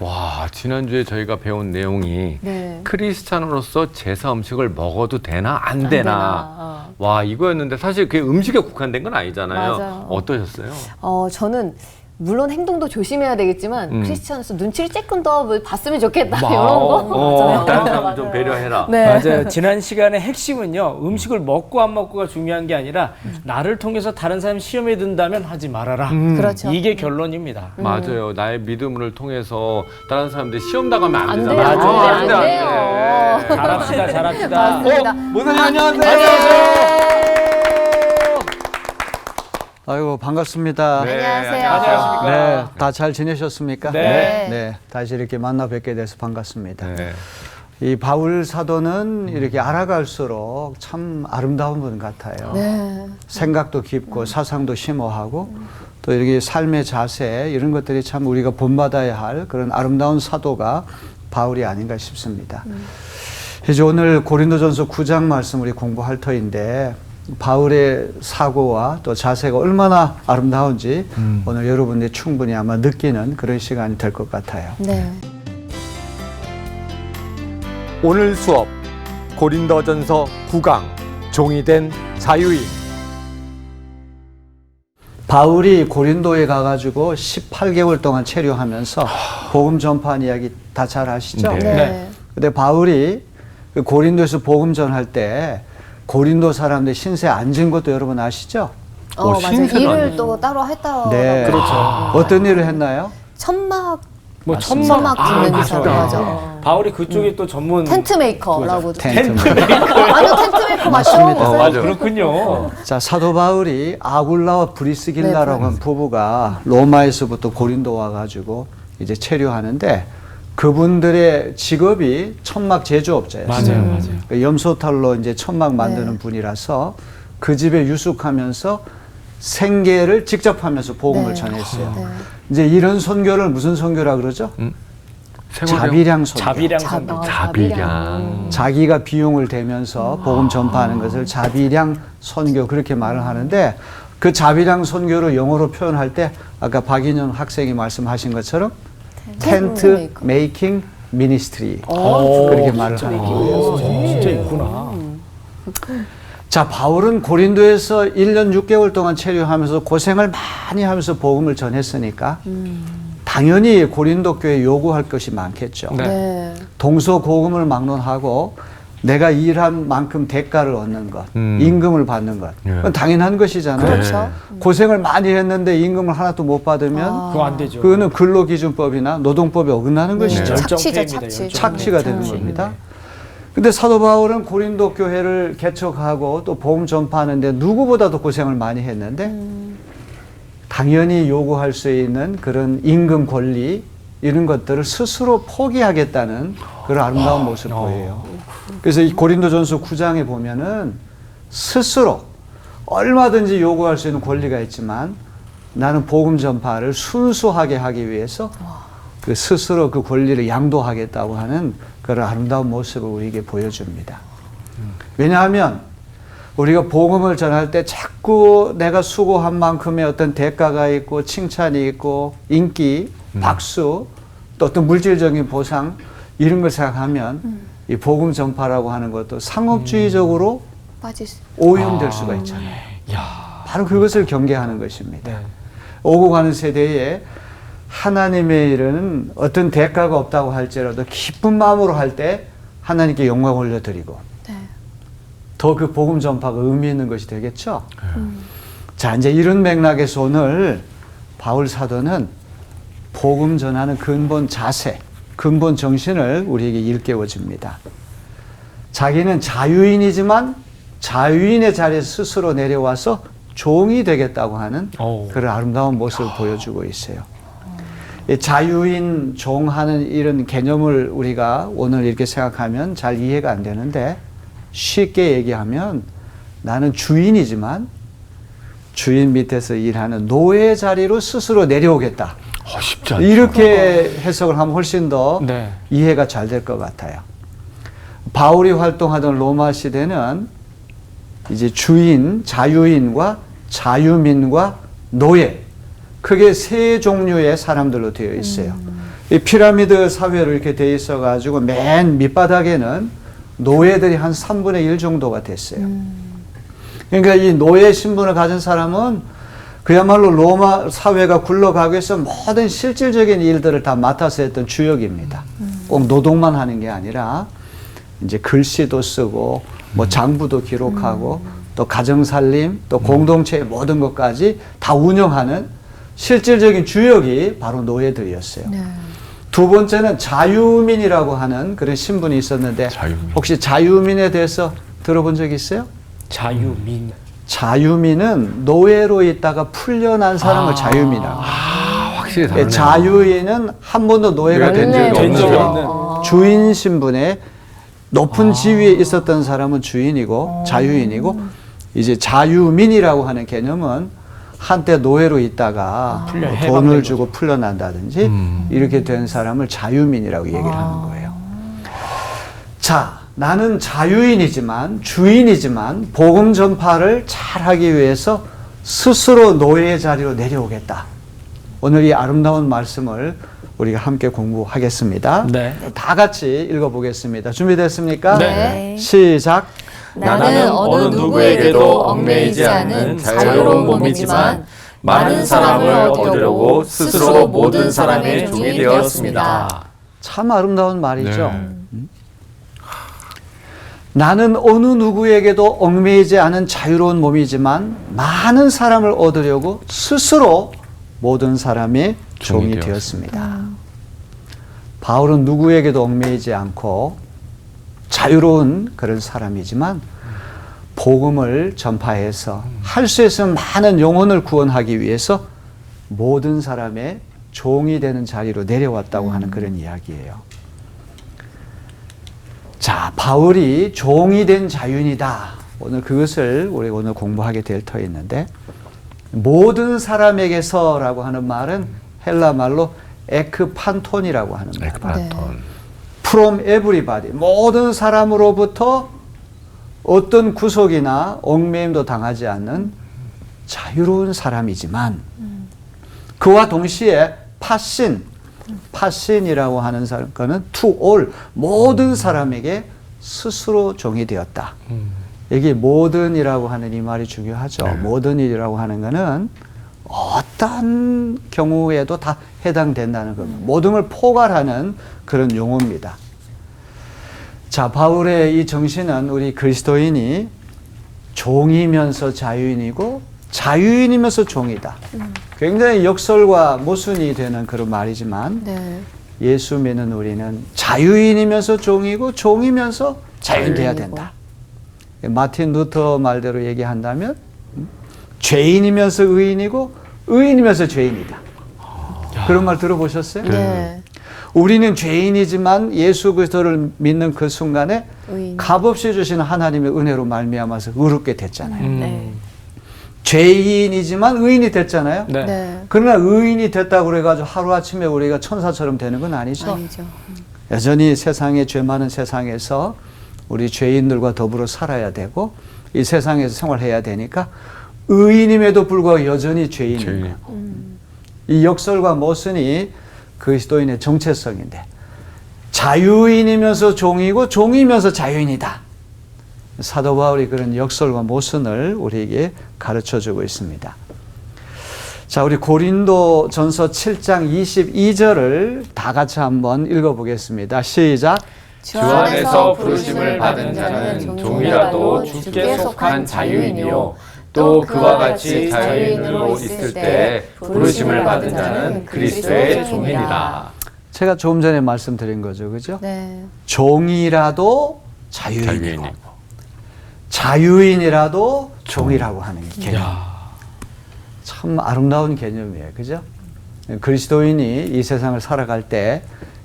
와, 지난주에 저희가 배운 내용이 네. 크리스찬으로서 제사 음식을 먹어도 되나 안 되나. 와, 이거였는데 사실 그게 음식에 국한된 건 아니잖아요. 맞아요. 어떠셨어요? 저는 물론 행동도 조심해야 되겠지만 크리스찬으로서 눈치를 조금 더 봤으면 좋겠다 이런 거. 맞아요. 다른 사람 좀 배려해라. 네. 맞아요. 지난 시간의 핵심은요. 음식을 먹고 안 먹고가 중요한 게 아니라 나를 통해서 다른 사람이 시험에 든다면 하지 말아라. 그렇죠. 이게 결론입니다. 맞아요. 나의 믿음을 통해서 다른 사람들이 시험 당하면 안 안 되잖아요. 돼요. 맞아요. 안 돼요. 잘합시다. 잘합시다. 맞습니다. 모사님 안녕하세요. 안녕하세요. 아이고 반갑습니다. 네, 안녕하세요. 안녕하십니까. 네, 다 잘 지내셨습니까? 네. 네, 다시 이렇게 만나 뵙게 돼서 반갑습니다. 네. 이 바울 사도는 이렇게 알아갈수록 참 아름다운 분 같아요. 네. 생각도 깊고 사상도 심오하고 또 이렇게 삶의 자세 이런 것들이 참 우리가 본받아야 할 그런 아름다운 사도가 바울이 아닌가 싶습니다. 이제 오늘 고린도전서 9장 말씀 우리 공부할 터인데 바울의 사고와 또 자세가 얼마나 아름다운지 오늘 여러분들이 충분히 아마 느끼는 그런 시간이 될 것 같아요. 네. 오늘 수업 고린도전서 9강 종이 된 자유인. 바울이 고린도에 가가지고 18개월 동안 체류하면서 복음 전파한 이야기 다 잘 아시죠? 네. 네. 근데 바울이 그 고린도에서 복음 전할 때 고린도 사람들 신세 앉은 것도 여러분 아시죠? 맞아요. 신세도 일을 아니에요. 또 따로 했다. 네. 그렇죠. 어떤 일을 했나요? 천막 뭐 천막 짓는 그렇죠. 맞아. 바울이 그쪽이 또 전문 텐트 메이커라고. 텐트. 아니요, 텐트 메이커 맞죠? 맞습니다. 맞아요. 그렇군요. 자, 사도 바울이 아굴라와 브리스길라라고 한 부부가 로마에서부터 고린도 와가지고 이제 체류하는데 그분들의 직업이 천막 제조업자였어요. 맞아요. 그 염소탈로 이제 천막 만드는 분이라서 그 집에 유숙하면서 생계를 직접 하면서 복음을 네. 전했어요. 네. 이제 이런 선교를 무슨 선교라 그러죠? 자비량 선교. 자비량 선교. 자비량. 자기가 비용을 대면서 복음 전파하는 것을 자비량 선교 그렇게 말을 하는데 그 자비량 선교를 영어로 표현할 때 아까 박인영 학생이 말씀하신 것처럼 텐트 메이킹 미니스트리 그렇게 말을 하는 거예요. 진짜 있구나. 자, 바울은 고린도에서 1년 6개월 동안 체류하면서 고생을 많이 하면서 복음을 전했으니까 당연히 고린도 교회에 요구할 것이 많겠죠. 네. 네. 동서고금을 막론하고 내가 일한 만큼 대가를 얻는 것, 임금을 받는 것. 그건 당연한 것이잖아요. 그렇죠. 고생을 많이 했는데 임금을 하나도 못 받으면 그거 안 되죠. 그거는 근로기준법이나 노동법에 어긋나는 것이죠. 착취죠, 착취. 착취가 되는 겁니다. 근데 사도 바울은 고린도 교회를 개척하고 또 복음 전파하는데 누구보다도 고생을 많이 했는데 당연히 요구할 수 있는 그런 임금 권리 이런 것들을 스스로 포기하겠다는 그런 아름다운 모습을 보여요. 그래서 이 고린도전서 9장에 보면은 스스로 얼마든지 요구할 수 있는 권리가 있지만 나는 복음 전파를 순수하게 하기 위해서 그 스스로 그 권리를 양도하겠다고 하는 그런 아름다운 모습을 우리에게 보여줍니다. 왜냐하면 우리가 복음을 전할 때 자꾸 내가 수고한 만큼의 어떤 대가가 있고 칭찬이 있고 인기, 박수, 또 어떤 물질적인 보상 이런 걸 생각하면 이 복음 전파라고 하는 것도 상업주의적으로 빠질 수. 오염될 수가 있잖아요. 바로 그것을 경계하는 것입니다. 오고 가는 세대에 하나님의 일은 어떤 대가가 없다고 할지라도 기쁜 마음으로 할 때 하나님께 영광 올려드리고 네. 더 그 복음 전파가 의미 있는 것이 되겠죠. 자, 이제 이런 맥락에서 오늘 바울 사도는 복음 전하는 근본 자세, 근본 정신을 우리에게 일깨워 줍니다. 자기는 자유인이지만 자유인의 자리에서 스스로 내려와서 종이 되겠다고 하는 그런 아름다운 모습을 보여주고 있어요. 이 자유인, 종하는 이런 개념을 우리가 오늘 이렇게 생각하면 잘 이해가 안 되는데 쉽게 얘기하면 나는 주인이지만 주인 밑에서 일하는 노예 자리로 스스로 내려오겠다. 쉽지 않죠. 이렇게 해석을 하면 훨씬 더 네. 이해가 잘 될 것 같아요. 바울이 활동하던 로마 시대는 이제 주인, 자유인과 자유민과 노예 크게 세 종류의 사람들로 되어 있어요. 이 피라미드 사회로 이렇게 돼 있어가지고 맨 밑바닥에는 노예들이 한 3분의 1 정도가 됐어요. 그러니까 이 노예 신분을 가진 사람은 그야말로 로마 사회가 굴러가기 위해서 모든 실질적인 일들을 다 맡아서 했던 주역입니다. 꼭 노동만 하는 게 아니라 이제 글씨도 쓰고 뭐 장부도 기록하고 또 가정살림 또 공동체의 모든 것까지 다 운영하는 실질적인 주역이 바로 노예들이었어요. 네. 두 번째는 자유민이라고 하는 그런 신분이 있었는데 자유민. 혹시 자유민에 대해서 들어본 적 있어요? 자유민. 자유민은 노예로 있다가 풀려난 사람을 자유민이라고. 확실히 다르네요. 자유인은 한 번도 노예가 된 적이 된 없는 적이 거예요. 없는. 주인 신분에 높은 지위에 있었던 사람은 주인이고 자유인이고 이제 자유민이라고 하는 개념은 한때 노예로 있다가 풀려, 뭐 해방된 돈을 거죠. 주고 풀려난다든지 이렇게 된 사람을 자유민이라고 얘기를 하는 거예요. 자, 나는 자유인이지만 주인이지만 복음 전파를 잘하기 위해서 스스로 노예의 자리로 내려오겠다. 오늘 이 아름다운 말씀을 우리가 함께 공부하겠습니다. 네. 다 같이 읽어보겠습니다. 준비됐습니까? 네. 시작. 나는 어느 누구에게도 얽매이지 않은 자유로운 몸이지만 많은 사람을 얻으려고 스스로 모든 사람의 종이 되었습니다. 참 아름다운 말이죠. 네. 나는 어느 누구에게도 얽매이지 않은 자유로운 몸이지만 많은 사람을 얻으려고 스스로 모든 사람의 종이 되었습니다. 바울은 누구에게도 얽매이지 않고 자유로운 그런 사람이지만 복음을 전파해서 할 수 있으면 많은 영혼을 구원하기 위해서 모든 사람의 종이 되는 자리로 내려왔다고 하는 그런 이야기예요. 자, 바울이 종이 된 자유인이다. 오늘 그것을 우리 오늘 공부하게 될 터 있는데 모든 사람에게서라고 하는 말은 헬라 말로 에크판톤이라고 하는 말이에요. 에크판톤. From everybody. 모든 사람으로부터 어떤 구속이나 얽매임도 당하지 않는 자유로운 사람이지만 그와 동시에 파신이라고 하는 거는 to all, 모든 사람에게 스스로 종이 되었다. 여기 모든이라고 하는 이 말이 중요하죠. 모든이라고 하는 거는 어떤 경우에도 다 해당된다는 겁니다. 모든을 포괄하는 그런 용어입니다. 자, 바울의 이 정신은 우리 그리스도인이 종이면서 자유인이고 자유인이면서 종이다. 굉장히 역설과 모순이 되는 그런 말이지만 네. 예수 믿는 우리는 자유인이면서 종이고 종이면서 자유인 돼야 된다. 마틴 루터 말대로 얘기한다면 죄인이면서 의인이고 의인이면서 죄인이다. 그런 말 들어보셨어요? 네. 우리는 죄인이지만 예수 그리스도를 믿는 그 순간에 의인. 값없이 주신 하나님의 은혜로 말미암아서 의롭게 됐잖아요. 네. 죄인이지만 의인이 됐잖아요. 네. 네. 그러나 의인이 됐다고 그래가지고 하루아침에 우리가 천사처럼 되는 건 아니죠. 아니죠. 여전히 세상에 죄 많은 세상에서 우리 죄인들과 더불어 살아야 되고 이 세상에서 생활해야 되니까 의인임에도 불구하고 여전히 죄인인 거예요. 이 역설과 모순이 그리스도인의 정체성인데 자유인이면서 종이고 종이면서 자유인이다. 사도 바울이 그런 역설과 모순을 우리에게 가르쳐주고 있습니다. 자, 우리 고린도 전서 7장 22절을 다 같이 한번 읽어보겠습니다. 시작. 주 안에서 부르심을 받은 자는 종이라도 주께 속한 자유인이요 또 그와 같이 자유인으로 있을 때 부르심을 받은 자는 그리스도의 종이니라. 제가 조금 전에 말씀드린 거죠. 그죠? 네. 종이라도 자유인이고 자유인이라도 종이라고 하는 개념. 참 아름다운 개념이에요. 그죠? 그리스도인이 이 세상을 살아갈 때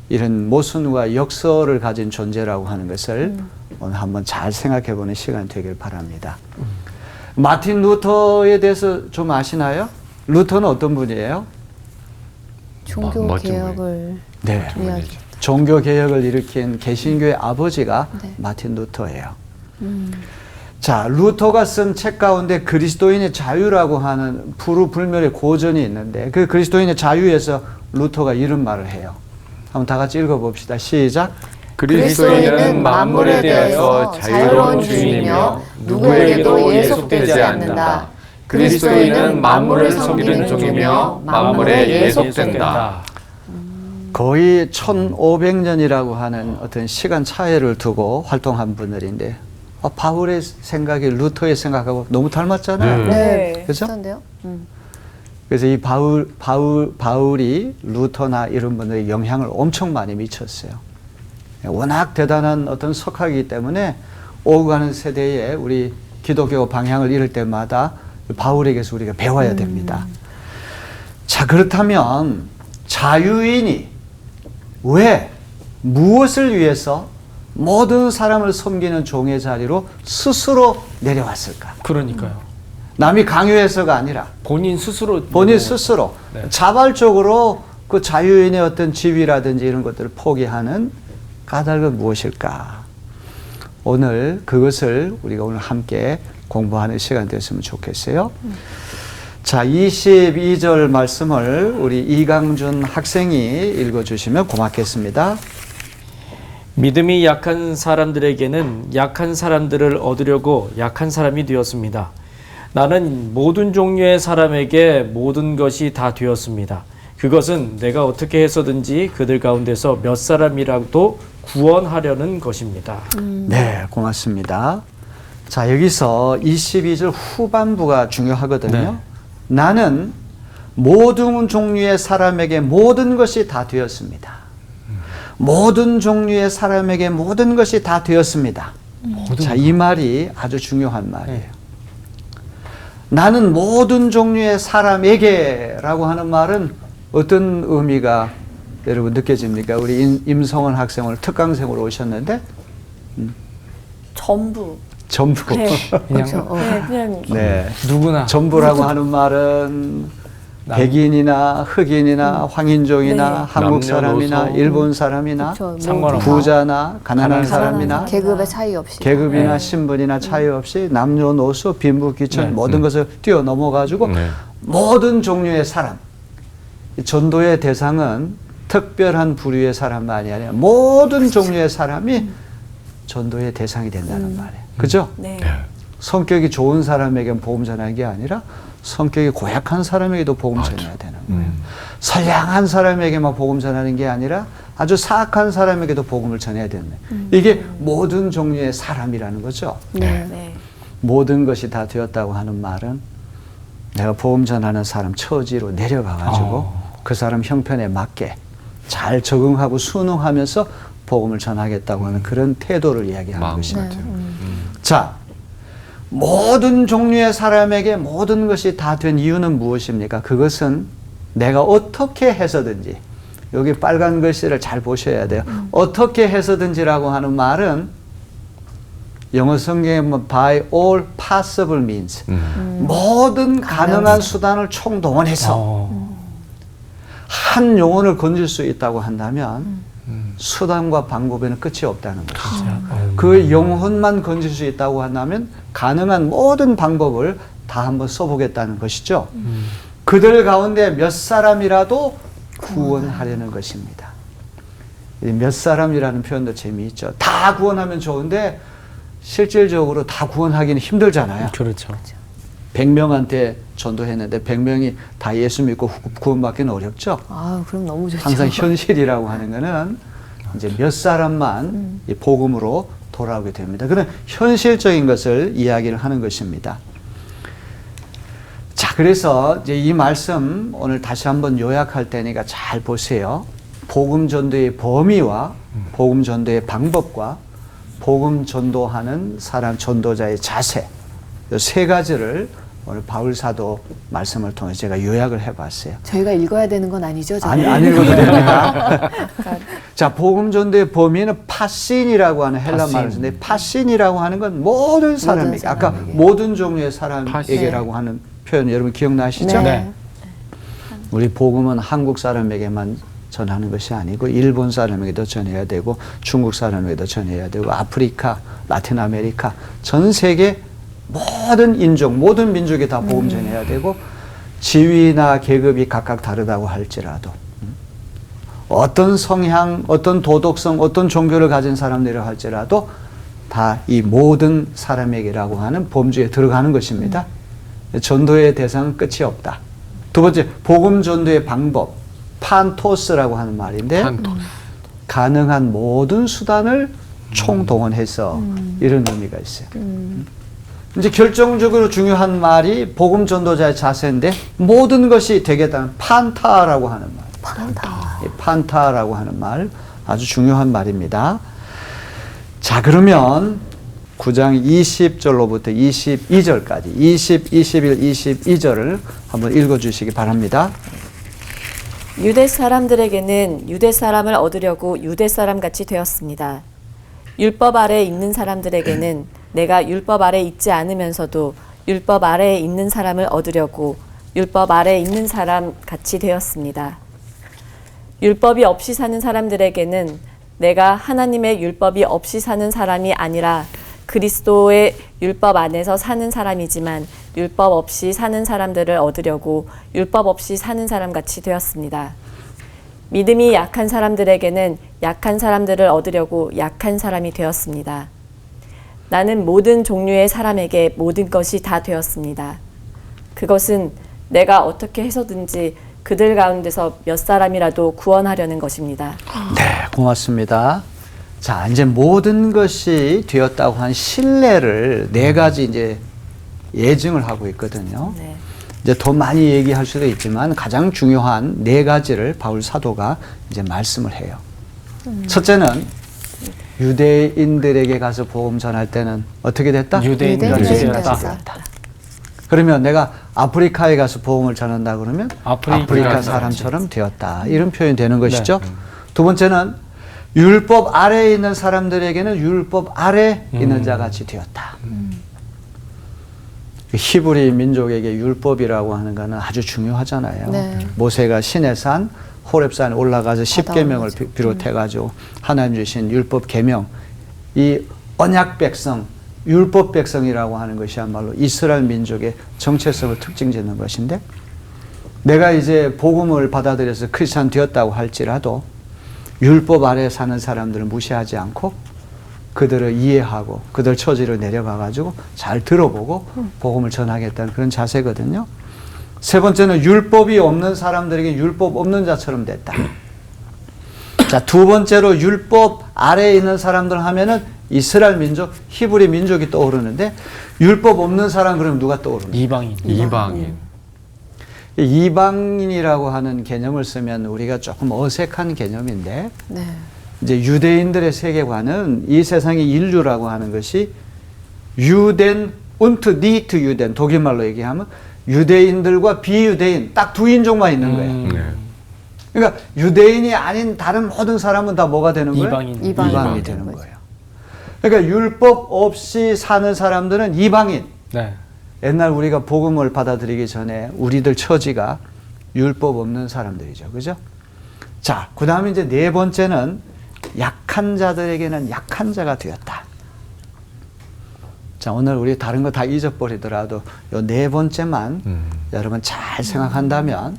이런 모순과 역설을 가진 존재라고 하는 것을 오늘 한번 잘 생각해 보는 시간이 되길 바랍니다. 마틴 루터에 대해서 좀 아시나요? 루터는 어떤 분이에요? 종교 멋진 개혁을 네. 이야기. 종교 개혁을 일으킨 개신교의 아버지가 네. 마틴 루터예요. 자, 루터가 쓴 책 가운데 그리스도인의 자유라고 하는 불우불멸의 고전이 있는데 그 그리스도인의 자유에서 루터가 이런 말을 해요. 한번 다 같이 읽어봅시다. 시작. 그리스도인은 만물에 대해서 자유로운 주인이며 누구에게도 예속되지 않는다. 그리스도인은 만물을 섬기는 종이며 만물에 예속된다. 거의 1500년이라고 하는 어떤 시간 차이를 두고 활동한 분들인데 바울의 생각이 루터의 생각하고 너무 닮았잖아요. 네. 그렇죠? 비슷한데요? 그래서 이 바울이 루터나 이런 분들의 영향을 엄청 많이 미쳤어요. 워낙 대단한 어떤 석학이기 때문에 오고 가는 세대에 우리 기독교 방향을 잃을 때마다 바울에게서 우리가 배워야 됩니다. 자, 그렇다면 자유인이 왜 무엇을 위해서 모든 사람을 섬기는 종의 자리로 스스로 내려왔을까? 그러니까요. 남이 강요해서가 아니라 본인 스스로 네. 자발적으로 그 자유인의 어떤 지위라든지 이런 것들을 포기하는 까닭은 무엇일까? 오늘 그것을 우리가 오늘 함께 공부하는 시간 됐으면 좋겠어요. 자, 22절 말씀을 우리 이강준 학생이 읽어주시면 고맙겠습니다. 믿음이 약한 사람들에게는 약한 사람들을 얻으려고 약한 사람이 되었습니다. 나는 모든 종류의 사람에게 모든 것이 다 되었습니다. 그것은 내가 어떻게 해서든지 그들 가운데서 몇 사람이라도 구원하려는 것입니다. 네, 고맙습니다. 자, 여기서 22절 후반부가 중요하거든요. 네. 나는 모든 종류의 사람에게 모든 것이 다 되었습니다. 모든 종류의 사람에게 모든 것이 다 되었습니다. 자, 이 말이 아주 중요한 말이에요. 네. 나는 모든 종류의 사람에게라고 하는 말은 어떤 의미가 여러분 느껴집니까? 우리 임성원 학생 오늘 특강생으로 오셨는데 전부. 그냥 네, 그냥 네. 누구나 전부라고 하는 말은 백인이나 흑인이나 황인종이나 네. 한국 사람이나 남녀노소. 일본 사람이나 그렇죠. 상관없고. 부자나 가난한 사람이나 계급의 차이 없이. 계급이나 신분이나 차이 없이 남녀노소 빈부귀천 네. 모든 것을 뛰어넘어가지고 네. 모든 종류의 사람. 이 전도의 대상은 특별한 부류의 사람만이 아니라 모든 종류의 사람이 전도의 대상이 된다는 말이에요. 그죠? 네. 성격이 좋은 사람에게는 복음 전하는 게 아니라 성격이 고약한 사람에게도 복음 전해야 되는 거예요. 선량한 사람에게만 복음 전하는 게 아니라 아주 사악한 사람에게도 복음을 전해야 되는 거예요. 이게 모든 종류의 사람이라는 거죠. 네. 네. 모든 것이 다 되었다고 하는 말은 내가 복음 전하는 사람 처지로 내려가가지고 그 사람 형편에 맞게 잘 적응하고 순응하면서 복음을 전하겠다고 하는 그런 태도를 이야기하는 마음 것입니다. 같아요. 자, 모든 종류의 사람에게 모든 것이 다 된 이유는 무엇입니까? 그것은 내가 어떻게 해서든지, 여기 빨간 글씨를 잘 보셔야 돼요. 어떻게 해서든지라고 하는 말은 영어 성경에 보면 by all possible means, 모든 가능한 수단을 총동원해서 한 영혼을 건질 수 있다고 한다면 수단과 방법에는 끝이 없다는 것이죠. 그 영혼만 건질 수 있다고 한다면 가능한 모든 방법을 다 한번 써보겠다는 것이죠. 그들 가운데 몇 사람이라도 구원하려는 것입니다. 몇 사람이라는 표현도 재미있죠. 다 구원하면 좋은데 실질적으로 다 구원하기는 힘들잖아요. 그렇죠. 100명한테 전도했는데 100명이 다 예수 믿고 구원받기는 어렵죠. 아, 그럼 너무 좋죠. 항상 현실이라고 하는 거는 이제 몇 사람만 이 복음으로 돌아오게 됩니다. 그런 현실적인 것을 이야기를 하는 것입니다. 자, 그래서 이제 이 말씀 오늘 다시 한번 요약할 테니까 잘 보세요. 복음 전도의 범위와 복음 전도의 방법과 복음 전도하는 사람 전도자의 자세, 이 세 가지를 오늘 바울 사도 말씀을 통해 제가 요약을 해봤어요. 저희가 읽어야 되는 건 아니죠? 아니, 안 읽어도 됩니다. 자, 복음 전도의 범위는 파신이라고 하는 헬라 말을 쓰는데 파신이라고 하는 건 모든 사람에게, 아까 모든 종류의 사람에게라고 하는 표현 여러분 기억나시죠? 네. 우리 복음은 한국 사람에게만 전하는 것이 아니고 일본 사람에게도 전해야 되고 중국 사람에게도 전해야 되고 아프리카, 라틴 아메리카, 전 세계 모든 인종, 모든 민족에 다 복음 전해야 되고 지위나 계급이 각각 다르다고 할지라도 어떤 성향, 어떤 도덕성, 어떤 종교를 가진 사람들이라 할지라도 다 이 모든 사람에게라고 하는 범주에 들어가는 것입니다. 전도의 대상은 끝이 없다. 두 번째, 복음 전도의 방법, 판토스라고 하는 말인데 가능한 모든 수단을 총동원해서 이런 의미가 있어요. 이제 결정적으로 중요한 말이 복음 전도자의 자세인데 모든 것이 되겠다는 판타라고 하는 말. 판타라고 하는 말 아주 중요한 말입니다. 자, 그러면 9장 20절로부터 22절까지 20, 21, 22절을 한번 읽어주시기 바랍니다. 유대 사람들에게는 유대 사람을 얻으려고 유대 사람 같이 되었습니다. 율법 아래에 있는 사람들에게는 내가 율법 아래에 있지 않으면서도 율법 아래에 있는 사람을 얻으려고 율법 아래에 있는 사람 같이 되었습니다. 율법이 없이 사는 사람들에게는 내가 하나님의 율법이 없이 사는 사람이 아니라 그리스도의 율법 안에서 사는 사람이지만 율법 없이 사는 사람들을 얻으려고 율법 없이 사는 사람 같이 되었습니다. 믿음이 약한 사람들에게는 약한 사람들을 얻으려고 약한 사람이 되었습니다. 나는 모든 종류의 사람에게 모든 것이 다 되었습니다. 그것은 내가 어떻게 해서든지 그들 가운데서 몇 사람이라도 구원하려는 것입니다. 네, 고맙습니다. 자, 이제 모든 것이 되었다고 한 신뢰를 네 가지 이제 예증을 하고 있거든요. 네. 이제 더 많이 얘기할 수도 있지만 가장 중요한 네 가지를 바울 사도가 이제 말씀을 해요. 첫째는 유대인들에게 가서 복음 전할 때는 어떻게 됐다? 유대인같이 같이 되었다. 그러면 내가 아프리카에 가서 복음을 전한다 그러면 아프리카 아프리카 사람처럼 되었다. 이런 표현이 되는 것이죠. 두 번째는 율법 아래에 있는 사람들에게는 율법 아래 있는 자 같이 되었다. 히브리 민족에게 율법이라고 하는 것은 아주 중요하잖아요. 네. 모세가 시내산 호렙산에 올라가서 십계명을 비롯해가지고 하나님 주신 율법 계명, 이 언약 백성, 율법 백성이라고 하는 것이야말로 이스라엘 민족의 정체성을 특징짓는 것인데, 내가 이제 복음을 받아들여서 크리스찬 되었다고 할지라도 율법 아래 사는 사람들을 무시하지 않고 그들을 이해하고 그들 처지로 내려가가지고 잘 들어보고 복음을 전하겠다는 그런 자세거든요. 세 번째는 율법이 없는 사람들에게 율법 없는 자처럼 됐다. 자, 두 번째로 율법 아래에 있는 사람들 하면은 이스라엘 민족, 히브리 민족이 떠오르는데, 율법 없는 사람 그러면 누가 떠오르는 거예요? 이방인. 이방인이라고 하는 개념을 쓰면 우리가 조금 어색한 개념인데, 네. 이제 유대인들의 세계관은 이 세상의 인류라고 하는 것이 유덴 und nicht 유덴, 독일말로 얘기하면 유대인들과 비유대인 딱 두 인종만 있는 거예요. 네. 그러니까 유대인이 아닌 다른 모든 사람은 다 뭐가 되는 거예요? 이방인이 되는 거예요. 그러니까 율법 없이 사는 사람들은 이방인. 네. 옛날 우리가 복음을 받아들이기 전에 우리들 처지가 율법 없는 사람들이죠. 그죠? 자, 그 다음에 이제 네 번째는 약한 자들에게는 약한 자가 되었다. 자, 오늘 우리 다른 거 다 잊어버리더라도 요 네 번째만 여러분 잘 생각한다면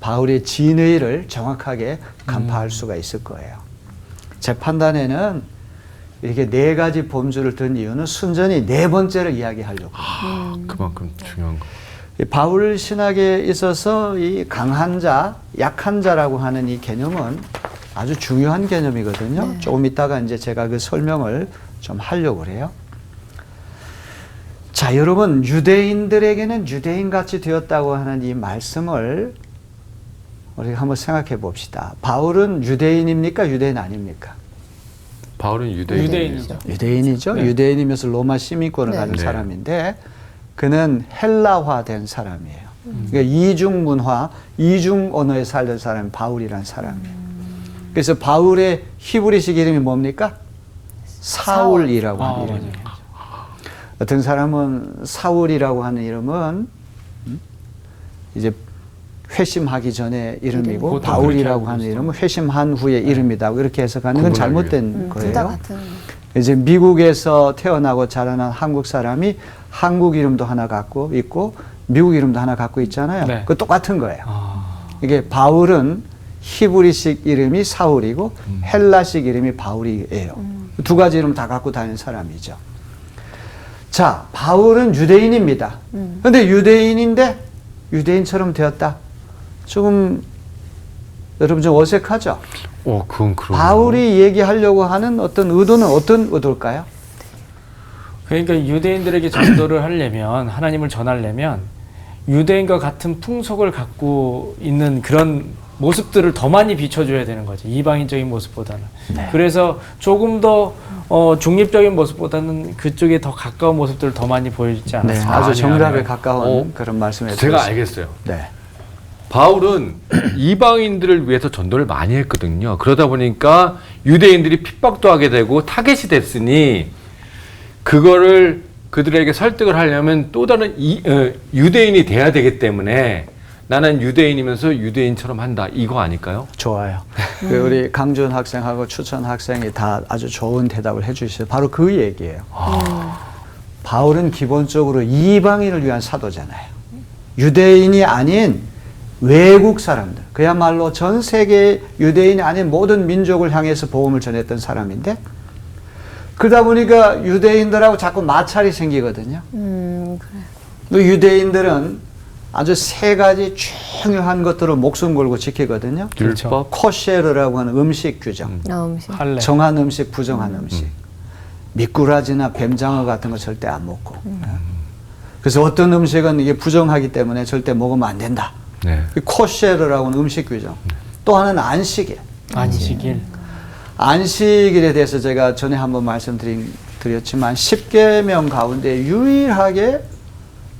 바울의 진의를 정확하게 간파할 수가 있을 거예요. 제 판단에는 이렇게 네 가지 범주를 든 이유는 순전히 네 번째를 이야기하려고. 그만큼 중요한 거. 바울 신학에 있어서 이 강한 자, 약한 자라고 하는 이 개념은 아주 중요한 개념이거든요. 네. 조금 이따가 이제 제가 그 설명을 좀 하려고 그래요. 자, 여러분, 유대인들에게는 유대인같이 되었다고 하는 이 말씀을 우리가 한번 생각해 봅시다. 바울은 유대인입니까? 유대인 아닙니까? 바울은 유대인이죠. 유대인이죠. 네. 유대인이면서 로마 시민권을 가진 네. 사람인데, 그는 헬라화된 사람이에요. 그러니까 이중 문화, 이중 언어에 살던 사람이 바울이라는 사람이에요. 그래서 바울의 히브리식 이름이 뭡니까? 사울이라고 하는 이름이에요. 어떤 사람은 사울이라고 하는 이름은 이제 회심하기 전에 이름이고, 보통 바울이라고 그렇게 하는 알고 이름은 회심한 후의 이름이다. 이렇게 해석하는 건 잘못된 둘 다 거예요. 같은. 이제 미국에서 태어나고 자라난 한국 사람이 한국 이름도 하나 갖고 있고 미국 이름도 하나 갖고 있잖아요. 네. 그 똑같은 거예요. 이게 바울은 히브리식 이름이 사울이고 헬라식 이름이 바울이에요. 두 가지 이름 다 갖고 다니는 사람이죠. 자, 바울은 유대인입니다. 그런데 유대인인데 유대인처럼 되었다. 조금 여러분 좀 어색하죠? 그건 그러네요. 바울이 얘기하려고 하는 어떤 의도는 어떤 의도일까요? 그러니까 유대인들에게 전도를 하려면, 하나님을 전하려면 유대인과 같은 풍속을 갖고 있는 그런 모습들을 더 많이 비춰줘야 되는 거죠. 이방인적인 모습보다는. 그래서 조금 더 중립적인 모습보다는 그쪽에 더 가까운 모습들을 더 많이 보여주지 네, 않았어요. 아주 정답에 아니요. 가까운 그런 말씀을 제가 해주셨습니다. 알겠어요. 네. 바울은 이방인들을 위해서 전도를 많이 했거든요. 그러다 보니까 유대인들이 핍박도 하게 되고 타겟이 됐으니 그거를 그들에게 설득을 하려면 또 다른 유대인이 돼야 되기 때문에 나는 유대인이면서 유대인처럼 한다. 이거 아닐까요? 좋아요. 우리 강준 학생하고 추천 학생이 다 아주 좋은 대답을 해주셔서 바로 그 얘기예요. 바울은 기본적으로 이방인을 위한 사도잖아요. 유대인이 아닌 외국 사람들, 그야말로 전 세계 유대인이 아닌 모든 민족을 향해서 복음을 전했던 사람인데, 그러다 보니까 유대인들하고 자꾸 마찰이 생기거든요. 그래. 유대인들은 아주 세 가지 중요한 것들을 목숨 걸고 지키거든요. 율법, 코셰르라고 하는 음식 규정, 음식. 할례. 정한 음식, 부정한 음식, 미꾸라지나 뱀장어 같은 거 절대 안 먹고. 그래서 어떤 음식은 이게 부정하기 때문에 절대 먹으면 안 된다. 네. 코셰르라고 하는 음식 규정. 또 하나는 안식일. 안식일. 안식일에 대해서 제가 전에 한번 말씀드렸지만 10계명 가운데 유일하게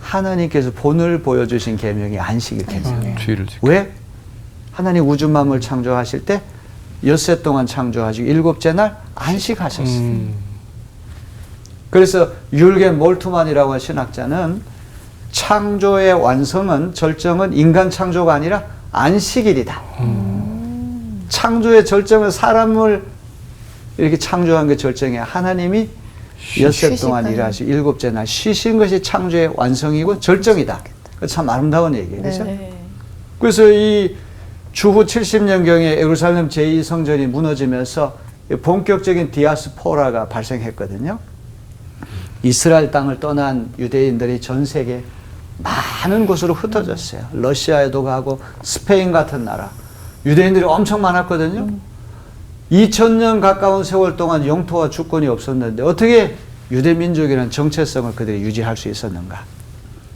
하나님께서 본을 보여주신 계명이 안식일 계명이에요. 주의를 지켜. 왜? 하나님 우주 만물 창조하실 때 엿새 동안 창조하시고 일곱째 날 안식하셨어요. 그래서 율겐 몰트만이라고 하는 신학자는 창조의 완성은, 절정은 인간 창조가 아니라 안식일이다. 창조의 절정은 사람을 이렇게 창조한 게 절정이야. 하나님이 엿새 동안 일하시고 일곱째 날 쉬신 것이 창조의 완성이고 절정이다. 참 아름다운 얘기예요. 그렇죠? 네. 그래서 이 주후 70년경에 예루살렘 제2성전이 무너지면서 본격적인 디아스포라가 발생했거든요. 이스라엘 땅을 떠난 유대인들이 전 세계 많은 곳으로 흩어졌어요. 러시아에도 가고 스페인 같은 나라. 유대인들이 엄청 많았거든요. 2000년 가까운 세월 동안 영토와 주권이 없었는데 어떻게 유대민족이라는 정체성을 그들이 유지할 수 있었는가?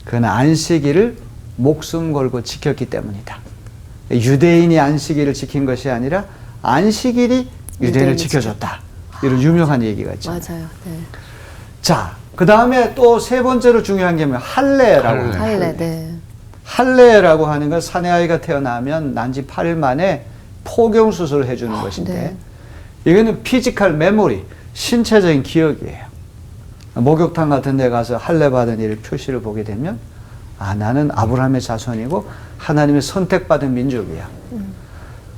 그건 안식일을 목숨 걸고 지켰기 때문이다. 유대인이 안식일을 지킨 것이 아니라 안식일이 유대인을 지켜줬다. 이런 유명한 얘기가 있죠. 맞아요. 네. 자, 그 다음에 또 세 번째로 중요한 게 뭐예요? 할례라고. 할례. 할례. 네. 할례라고 하는 건 사내아이가 태어나면 난지 8일 만에 포경 수술을 해주는 것인데, 네. 이거는 피지컬 메모리, 신체적인 기억이에요. 목욕탕 같은 데 가서 할례 받은 일 표시를 보게 되면, 아, 나는 아브라함의 자손이고 하나님의 선택받은 민족이야.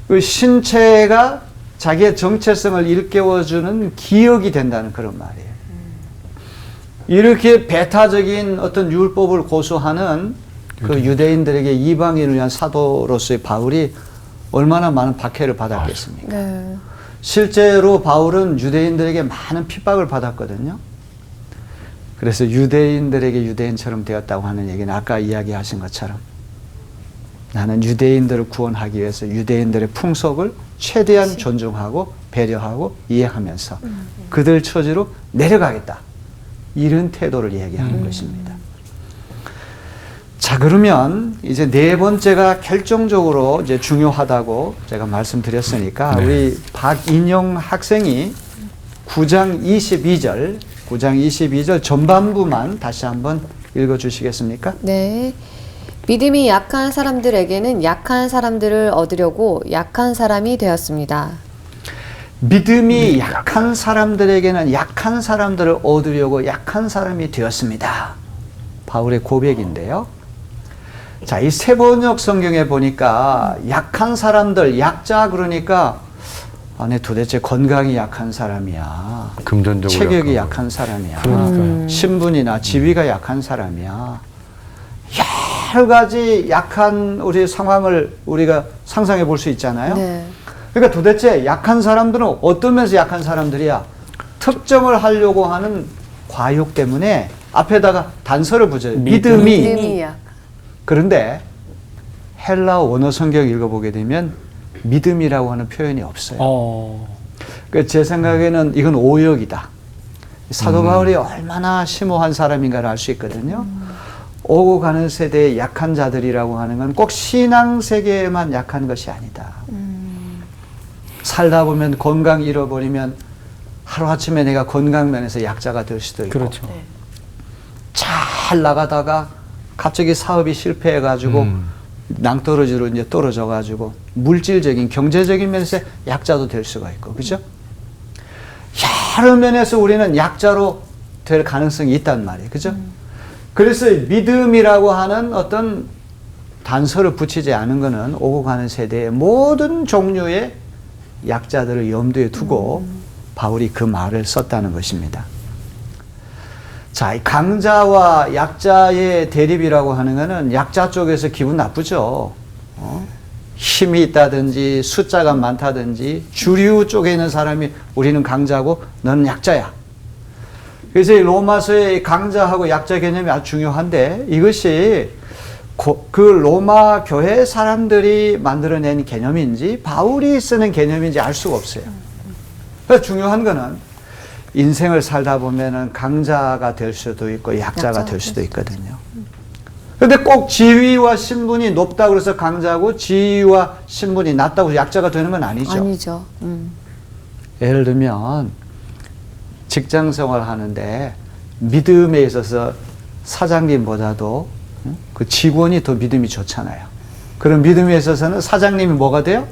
그 신체가 자기의 정체성을 일깨워주는 기억이 된다는 그런 말이에요. 이렇게 배타적인 어떤 율법을 고수하는 그 유대인들에게 이방인을 위한 사도로서의 바울이 얼마나 많은 박해를 받았겠습니까? 네. 실제로 바울은 유대인들에게 많은 핍박을 받았거든요. 그래서 유대인들에게 유대인처럼 되었다고 하는 얘기는 아까 이야기하신 것처럼 나는 유대인들을 구원하기 위해서 유대인들의 풍속을 최대한 존중하고 배려하고 이해하면서 그들 처지로 내려가겠다. 이런 태도를 얘기하는 것입니다. 자, 그러면 이제 네 번째가 결정적으로 이제 중요하다고 제가 말씀드렸으니까 우리 박인영 학생이 9장 22절 전반부만 다시 한번 읽어주시겠습니까? 네. 믿음이 약한 사람들에게는 약한 사람들을 얻으려고 약한 사람이 되었습니다. 믿음이 약한 사람들에게는 약한 사람들을 얻으려고 약한 사람이 되었습니다. 바울의 고백인데요. 자, 이 세번역 성경에 보니까 약한 사람들, 약자 그러니까 내 도대체 건강이 약한 사람이야. 금전적으로 체격이 약하고. 약한 사람이야. 그러니까요. 신분이나 지위가 약한 사람이야. 여러 가지 약한 우리 상황을 우리가 상상해 볼 수 있잖아요. 네. 그러니까 도대체 약한 사람들은 어떤 면에서 약한 사람들이야? 특정을 하려고 하는 과욕 때문에 앞에다가 단서를 붙여요. 믿음이. 약. 그런데 헬라 원어 성경 읽어보게 되면 믿음이라고 하는 표현이 없어요. 그러니까 제 생각에는 이건 오역이다. 사도 바울이 얼마나 심오한 사람인가를 알 수 있거든요. 오고 가는 세대의 약한 자들이라고 하는 건 꼭 신앙 세계에만 약한 것이 아니다. 살다 보면 건강 잃어버리면 하루아침에 내가 건강 면에서 약자가 될 수도 있고, 그렇죠. 잘 나가다가 갑자기 사업이 실패해가지고 낭떠러지로 이제 떨어져가지고 물질적인 경제적인 면에서 약자도 될 수가 있고, 그죠? 여러 면에서 우리는 약자로 될 가능성이 있단 말이에요, 그죠? 그래서 믿음이라고 하는 어떤 단서를 붙이지 않은 것은 오고 가는 세대의 모든 종류의 약자들을 염두에 두고 바울이 그 말을 썼다는 것입니다. 자, 이 강자와 약자의 대립이라고 하는 것은 약자 쪽에서 기분 나쁘죠. 힘이 있다든지 숫자가 많다든지 주류 쪽에 있는 사람이 우리는 강자고 너는 약자야. 그래서 이 로마서의 강자하고 약자 개념이 아주 중요한데 이것이 그 로마 교회 사람들이 만들어낸 개념인지 바울이 쓰는 개념인지 알 수가 없어요. 그래서 중요한 거는 인생을 살다 보면은 강자가 될 수도 있고 약자가 될 수도 있거든요. 그런데 꼭 지위와 신분이 높다고 해서 강자고 지위와 신분이 낮다고 해서 약자가 되는 건 아니죠. 아니죠. 예를 들면 직장 생활 하는데 믿음에 있어서 사장님보다도 그 직원이 더 믿음이 좋잖아요. 그런 믿음에 있어서는 사장님이 뭐가 돼요?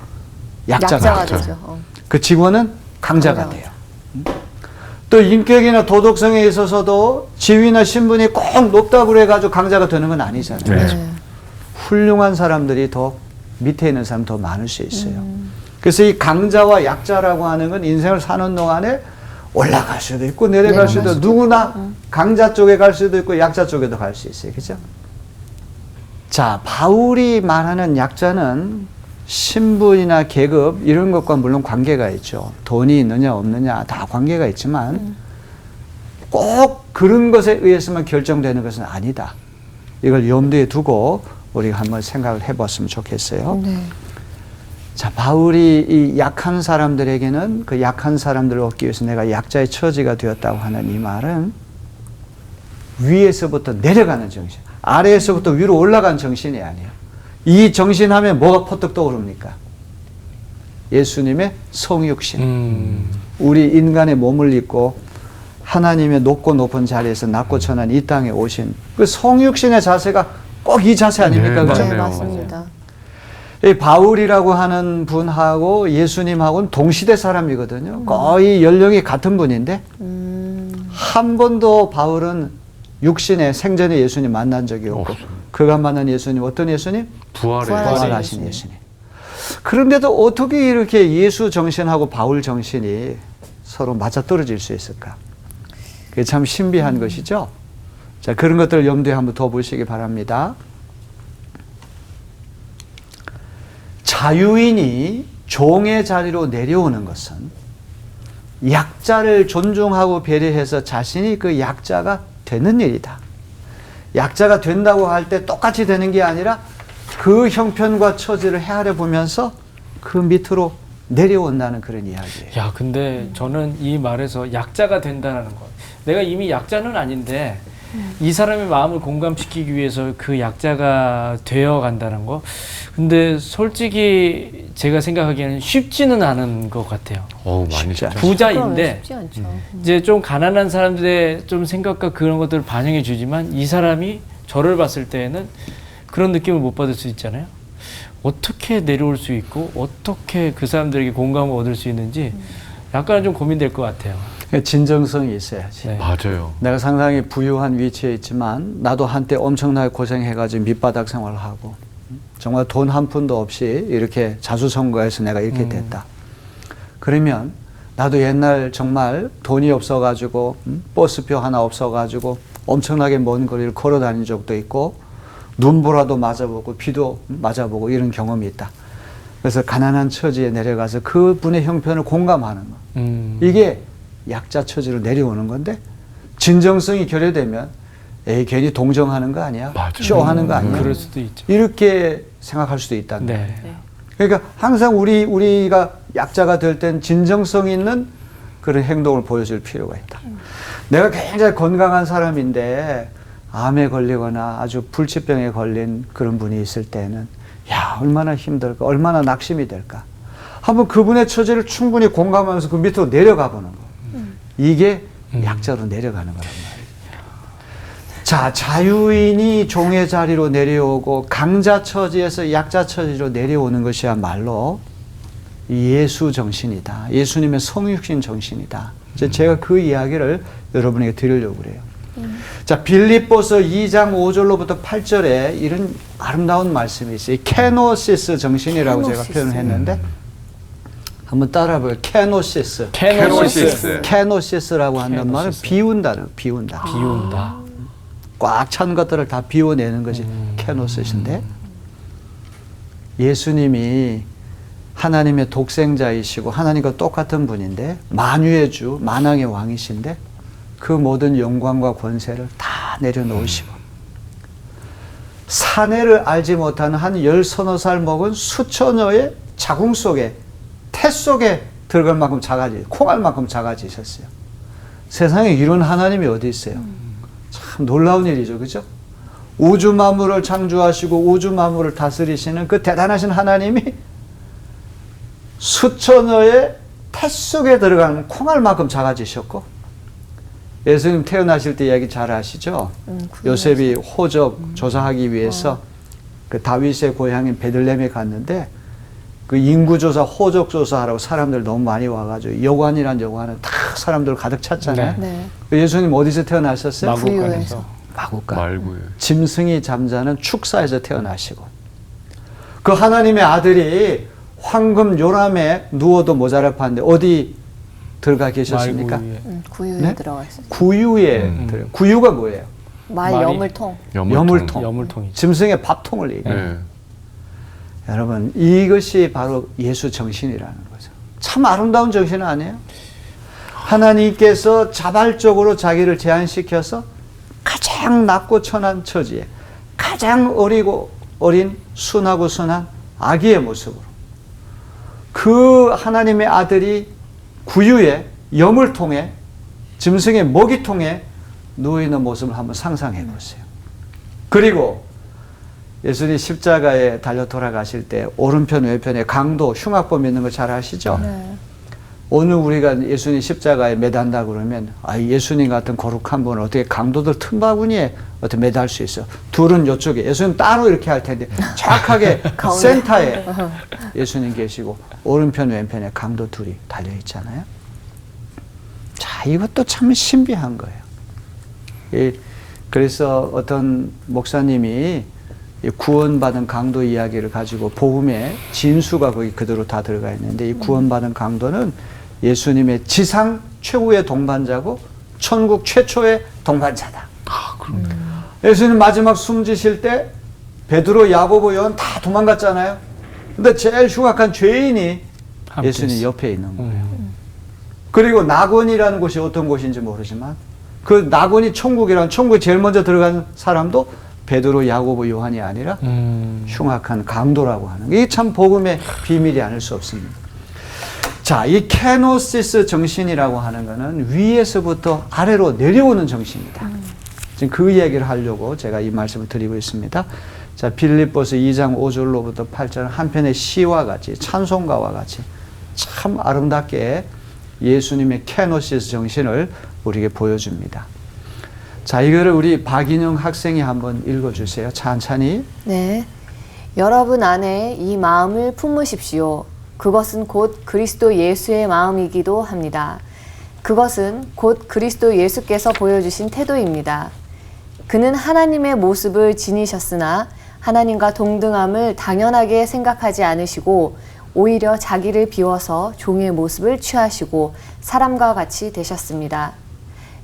약자가 되죠. 그 직원은 강자가 돼요. 또 인격이나 도덕성에 있어서도 지위나 신분이 꼭 높다고 해가지고 강자가 되는 건 아니잖아요. 네. 훌륭한 사람들이 더 밑에 있는 사람 더 많을 수 있어요. 그래서 이 강자와 약자라고 하는 건 인생을 사는 동안에 올라갈 수도 있고 내려갈 수도 있고 누구나 강자 쪽에 갈 수도 있고 약자 쪽에도 갈 수 있어요. 그죠? 자, 바울이 말하는 약자는 신분이나 계급 이런 것과 물론 관계가 있죠. 돈이 있느냐 없느냐 다 관계가 있지만 꼭 그런 것에 의해서만 결정되는 것은 아니다. 이걸 염두에 두고 우리가 한번 생각을 해봤으면 좋겠어요. 네. 자, 바울이 이 약한 사람들에게는 그 약한 사람들을 얻기 위해서 내가 약자의 처지가 되었다고 하는 이 말은 위에서부터 내려가는 정신, 아래에서부터 위로 올라간 정신이 아니에요. 이 정신하면 뭐가 퍼뜩 떠오릅니까? 예수님의 성육신. 우리 인간의 몸을 입고 하나님의 높고 높은 자리에서 낮고 천한 이 땅에 오신 그 성육신의 자세가 꼭 이 자세 아닙니까? 네, 그죠? 네, 맞네요. 맞습니다. 이 바울이라고 하는 분하고 예수님하고는 동시대 사람이거든요. 거의 연령이 같은 분인데 한 번도 바울은 육신의 생전에 예수님 만난 적이 없고 그가 만난 예수님 어떤 예수님? 부활하신 예수님. 그런데도 어떻게 이렇게 예수 정신하고 바울 정신이 서로 맞아떨어질 수 있을까? 그게 참 신비한 것이죠. 자, 그런 것들을 염두에 한번 더 보시기 바랍니다. 자유인이 종의 자리로 내려오는 것은 약자를 존중하고 배려해서 자신이 그 약자가 되는 일이다. 약자가 된다고 할 때 똑같이 되는 게 아니라 그 형편과 처지를 헤아려 보면서 그 밑으로 내려온다는 그런 이야기예요. 야, 근데 저는 이 말에서 약자가 된다는 것. 내가 이미 약자는 아닌데 이 사람의 마음을 공감시키기 위해서 그 약자가 되어 간다는 거. 근데 솔직히 제가 생각하기에는 쉽지는 않은 것 같아요. 많이 쉽지 않죠. 부자인데 쉽지 않죠. 이제 좀 가난한 사람들의 좀 생각과 그런 것들을 반영해 주지만 이 사람이 저를 봤을 때에는 그런 느낌을 못 받을 수 있잖아요. 어떻게 내려올 수 있고 어떻게 그 사람들에게 공감을 얻을 수 있는지 약간은 좀 고민될 것 같아요. 진정성이 있어야지. 네. 맞아요. 내가 상당히 부유한 위치에 있지만 나도 한때 엄청나게 고생해가지고 밑바닥 생활을 하고 정말 돈 한 푼도 없이 이렇게 자수성가해서 내가 이렇게 됐다. 그러면 나도 옛날 정말 돈이 없어가지고 버스표 하나 없어가지고 엄청나게 먼 거리를 걸어 다닌 적도 있고 눈보라도 맞아보고 비도 맞아보고 이런 경험이 있다. 그래서 가난한 처지에 내려가서 그분의 형편을 공감하는 거. 이게 약자 처지로 내려오는 건데 진정성이 결여되면 에이 괜히 동정하는 거 아니야? 쇼하는 거 아니야? 그럴 수도 있죠. 이렇게 생각할 수도 있다는 거예요. 네. 그러니까 항상 우리가 약자가 될 땐 진정성 있는 그런 행동을 보여줄 필요가 있다. 내가 굉장히 건강한 사람인데 암에 걸리거나 아주 불치병에 걸린 그런 분이 있을 때는 야 얼마나 힘들까, 얼마나 낙심이 될까. 한번 그분의 처지를 충분히 공감하면서 그 밑으로 내려가 보는 거. 이게 약자로 내려가는 거란 말이에요. 자, 자유인이 종의 자리로 내려오고 강자 처지에서 약자 처지로 내려오는 것이야말로 예수 정신이다. 예수님의 성육신 정신이다. 제가 그 이야기를 여러분에게 드리려고 그래요. 자, 빌립보서 2장 5절로부터 8절에 이런 아름다운 말씀이 있어요. 케노시스 정신이라고 제가 표현을 했는데 한번 따라해봐요. 케노시스. 케노시스라고 한단 말은 비운다는 비운다. 비운다. 꽉 찬 것들을 다 비워내는 것이 케노시스인데 예수님이 하나님의 독생자이시고 하나님과 똑같은 분인데 만유의 주, 만왕의 왕이신데 그 모든 영광과 권세를 다 내려놓으시고 사내를 알지 못하는 한 10서너 먹은 수천여의 자궁 속에 태 속에 들어갈 만큼 콩알 만큼 작아지셨어요. 세상에 이런 하나님이 어디 있어요? 참 놀라운 일이죠. 그죠? 우주 만물을 창조하시고 우주 만물을 다스리시는 그 대단하신 하나님이 수천여의 태 속에 들어가는 콩알만큼 작아지셨고 예수님 태어나실 때 이야기 잘 아시죠? 요셉이 호적 조사하기 위해서 그 다윗의 고향인 베들레헴에 갔는데 그 인구조사, 호적조사하라고 사람들 너무 많이 와가지고 여관이란 여관은 다 사람들 가득 찼잖아요. 네. 예수님 어디서 태어나셨어요? 마구간에서. 마구간. 말고요. 짐승이 잠자는 축사에서 태어나시고 그 하나님의 아들이 황금 요람에 누워도 모자랄 판데 어디 들어가 계셨습니까? 구유에 네? 들어가 있어요. 구유에 들어요. 구유가 뭐예요? 말 말이- 여물통. 여물통. 여물통이죠. 짐승의 밥통을 얘기해요. 네. 여러분 이것이 바로 예수 정신이라는 거죠. 참 아름다운 정신 아니에요? 하나님께서 자발적으로 자기를 제한시켜서 가장 낮고 천한 처지에 가장 어린 순하고 순한 아기의 모습으로 그 하나님의 아들이 구유에 여물통에 짐승의 먹이통에 누워있는 모습을 한번 상상해 보세요. 그리고 예수님이 십자가에 달려 돌아가실 때 오른편 왼편에 강도 흉악범 있는 거 잘 아시죠? 네. 오늘 우리가 예수님 십자가에 매단다 그러면 예수님 같은 거룩한 분을 어떻게 강도들 틈바구니에 어떻게 매달 수 있어? 둘은 이쪽에 예수님 따로 이렇게 할 텐데 정확하게 센터에 예수님 계시고 오른편 왼편에 강도 둘이 달려 있잖아요. 자, 이것도 참 신비한 거예요. 그래서 어떤 목사님이 구원받은 강도 이야기를 가지고 복음의 진수가 거기 그대로 다 들어가 있는데 이 구원받은 강도는 예수님의 지상 최후의 동반자고 천국 최초의 동반자다. 예수님 마지막 숨지실 때 베드로, 야고보, 요한 다 도망갔잖아요. 근데 제일 흉악한 죄인이 예수님 옆에 있는 거예요. 그리고 낙원이라는 곳이 어떤 곳인지 모르지만 그 낙원이 천국이라는 천국에 제일 먼저 들어간 사람도 베드로, 야고보, 요한이 아니라 흉악한 강도라고 하는 이게 참 복음의 비밀이 아닐 수 없습니다. 자, 이 케노시스 정신이라고 하는 것은 위에서부터 아래로 내려오는 정신이다. 지금 그 이야기를 하려고 제가 이 말씀을 드리고 있습니다. 자, 빌립보서 2장 5절로부터 8절 한편의 시와 같이 찬송가와 같이 참 아름답게 예수님의 케노시스 정신을 우리에게 보여줍니다. 자, 이거를 우리 박인영 학생이 한번 읽어주세요. 찬찬히. 네. 여러분 안에 이 마음을 품으십시오. 그것은 곧 그리스도 예수의 마음이기도 합니다. 그것은 곧 그리스도 예수께서 보여주신 태도입니다. 그는 하나님의 모습을 지니셨으나 하나님과 동등함을 당연하게 생각하지 않으시고 오히려 자기를 비워서 종의 모습을 취하시고 사람과 같이 되셨습니다.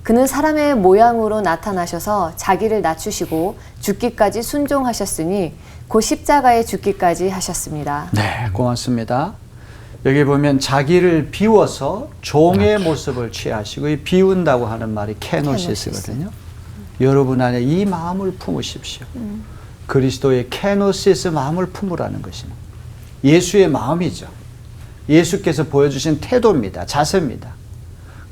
그는 사람의 모양으로 나타나셔서 자기를 낮추시고 죽기까지 순종하셨으니 곧 십자가에 죽기까지 하셨습니다. 네, 고맙습니다. 여기 보면 자기를 비워서 종의 모습을 취하시고, 이 비운다고 하는 말이 케노시스거든요. 여러분 안에 이 마음을 품으십시오. 그리스도의 케노시스 마음을 품으라는 것입니다. 예수의 마음이죠. 예수께서 보여주신 태도입니다. 자세입니다.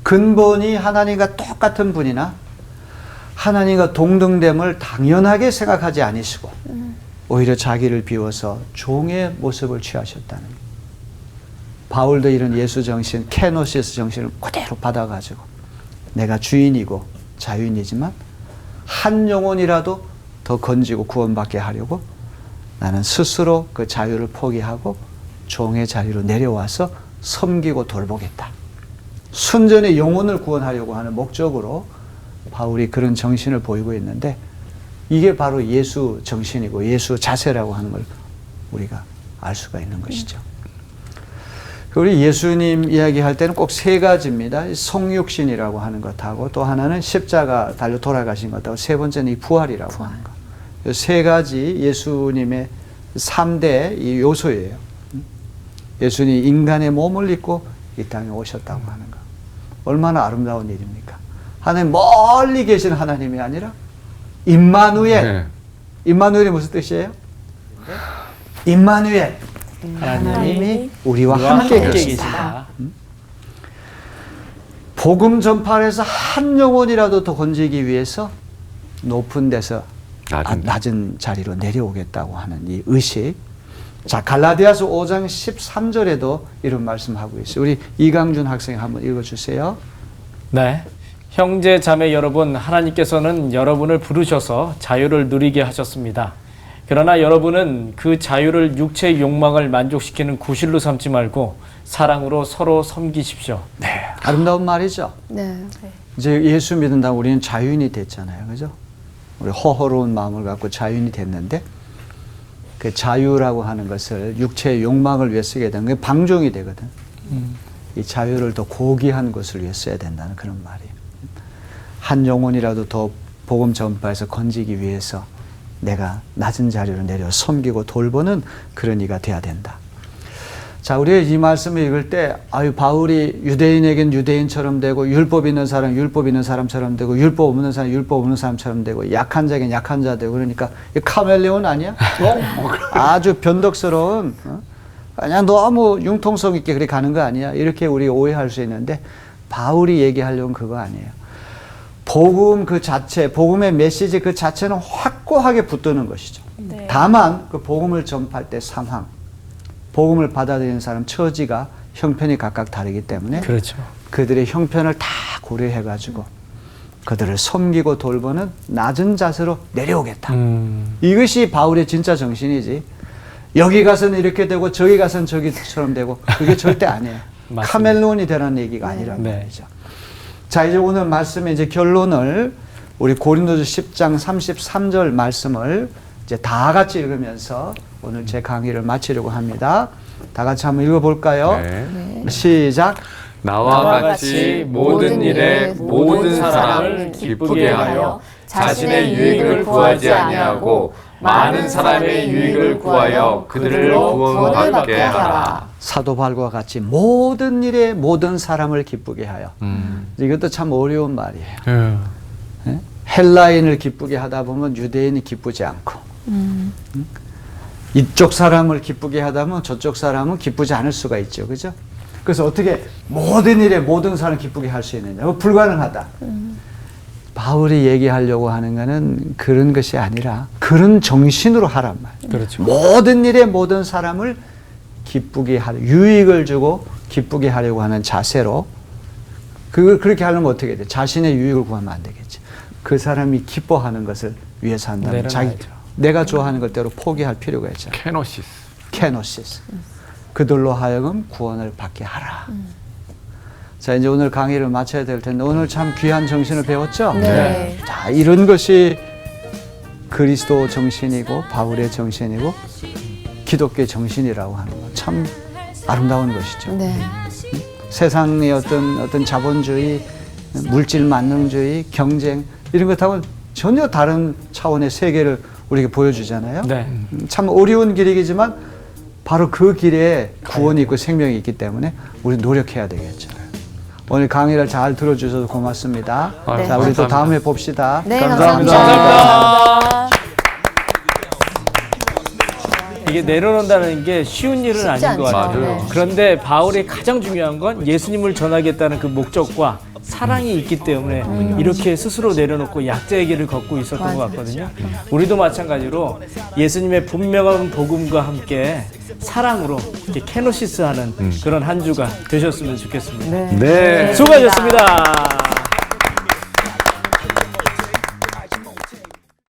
근본이 하나님과 똑같은 분이나 하나님과 동등됨을 당연하게 생각하지 않으시고 오히려 자기를 비워서 종의 모습을 취하셨다는 거예요. 바울도 이런 예수 정신, 케노시스 정신을 그대로 받아가지고 내가 주인이고 자유인이지만 한 영혼이라도 더 건지고 구원받게 하려고 나는 스스로 그 자유를 포기하고 종의 자리로 내려와서 섬기고 돌보겠다. 순전히 영혼을 구원하려고 하는 목적으로 바울이 그런 정신을 보이고 있는데, 이게 바로 예수 정신이고 예수 자세라고 하는 걸 우리가 알 수가 있는 것이죠. 우리 예수님 이야기할 때는 꼭 세 가지입니다. 성육신이라고 하는 것하고, 또 하나는 십자가 달려 돌아가신 것하고, 세 번째는 이 부활이라고 하는 것. 세 가지 예수님의 3대 이 요소예요. 예수님이 인간의 몸을 입고 이 땅에 오셨다고 하는 것. 얼마나 아름다운 일입니까? 하나님 멀리 계신 하나님이 아니라 임마누엘. 네. 임마누엘이 무슨 뜻이에요? 임마누엘. 하나님이 우리와 함께 계시다. 복음 전파에서 한 영혼이라도 더 건지기 위해서 높은 데서 낮은 자리로 내려오겠다고 하는 이 의식. 자, 갈라디아서 5장 13절에도 이런 말씀하고 있어요. 우리 이강준 학생 한번 읽어주세요. 네. 형제 자매 여러분, 하나님께서는 여러분을 부르셔서 자유를 누리게 하셨습니다. 그러나 여러분은 그 자유를 육체의 욕망을 만족시키는 구실로 삼지 말고 사랑으로 서로 섬기십시오. 네, 아름다운 말이죠. 네. 이제 예수 믿는다고 우리는 자유인이 됐잖아요. 그죠? 우리 허허로운 마음을 갖고 자유인이 됐는데, 그 자유라고 하는 것을 육체의 욕망을 위해 쓰게 되는 게 방종이 되거든. 이 자유를 더 고귀한 것을 위해 써야 된다는 그런 말이에요. 한 영혼이라도 더 복음 전파에서 건지기 위해서 내가 낮은 자리로 내려 섬기고 돌보는 그런 이가 돼야 된다. 자, 우리가 이 말씀을 읽을 때, 아유, 바울이 유대인에겐 유대인처럼 되고, 율법 있는 사람 율법 있는 사람처럼 되고, 율법 없는 사람 율법 없는 사람처럼 되고, 약한 자에겐 약한 자 되고, 그러니까 이 카멜레온 아니야? 아주 변덕스러운, 그냥 너무 융통성 있게 그렇게 가는 거 아니야? 이렇게 우리 오해할 수 있는데, 바울이 얘기하려는 그거 아니에요. 복음 그 자체, 복음의 메시지 그 자체는 확고하게 붙드는 것이죠. 네. 다만 그 복음을 전파할 때 상황, 복음을 받아들이는 사람 처지가 형편이 각각 다르기 때문에 그렇죠. 그들의 형편을 다 고려해가지고 그들을 섬기고 돌보는 낮은 자세로 내려오겠다. 이것이 바울의 진짜 정신이지. 여기 가서는 이렇게 되고 저기 가서는 저기처럼 되고 그게 절대 아니에요. 카멜론이 되라는 얘기가 아니란 말이죠. 자, 이제 오늘 말씀의 이제 결론을 우리 고린도서 10장 33절 말씀을 이제 다 같이 읽으면서 오늘 제 강의를 마치려고 합니다. 다 같이 한번 읽어볼까요? 네. 시작. 나와 같이 모든 일에 모든 사람을 기쁘게 하여 자신의 유익을 구하지 아니하고 많은 사람의 유익을 구하여 그들로 구원받게 하라. 사도 바울과 같이 모든 일에 모든 사람을 기쁘게 하여. 이것도 참 어려운 말이에요. 네? 헬라인을 기쁘게 하다 보면 유대인이 기쁘지 않고, 이쪽 사람을 기쁘게 하다 보면 저쪽 사람은 기쁘지 않을 수가 있죠. 그죠? 그래서 어떻게 모든 일에 모든 사람을 기쁘게 할 수 있느냐? 불가능하다. 바울이 얘기하려고 하는 것은 그런 것이 아니라 그런 정신으로 하란 말. 그렇죠. 모든 일에 모든 사람을 기쁘게 하려, 유익을 주고 기쁘게 하려고 하는 자세로. 그걸 그렇게 하려면 어떻게 돼? 자신의 유익을 구하면 안 되겠지. 그 사람이 기뻐하는 것을 위해서 한다면 자기 내가 좋아하는 것대로 포기할 필요가 있잖아. 케노시스. 그들로 하여금 구원을 받게 하라. 자, 이제 오늘 강의를 마쳐야 될 텐데 오늘 참 귀한 정신을 배웠죠? 네. 자, 이런 것이 그리스도 정신이고 바울의 정신이고 기독교의 정신이라고 하는 거 참 아름다운 것이죠. 네. 세상의 어떤 자본주의, 물질 만능주의, 경쟁 이런 것하고는 전혀 다른 차원의 세계를 우리에게 보여주잖아요. 네. 참 어려운 길이지만 바로 그 길에 구원이 있고 생명이 있기 때문에 우리 노력해야 되겠죠. 오늘 강의를 잘 들어주셔서 고맙습니다. 네. 자, 우리 또 감사합니다. 다음에 봅시다. 네, 감사합니다. 감사합니다. 이게 내려놓는다는 게 쉬운 일은 쉽지 아닌 것 않죠. 같아요. 네. 그런데 바울이 가장 중요한 건 예수님을 전하겠다는 그 목적과 사랑이 있기 때문에 이렇게 스스로 내려놓고 약자의 길을 걷고 있었던 것 같거든요. 우리도 마찬가지로 예수님의 분명한 복음과 함께 사랑으로 이렇게 캐노시스하는 그런 한 주가 되셨으면 좋겠습니다. 네. 수고하셨습니다.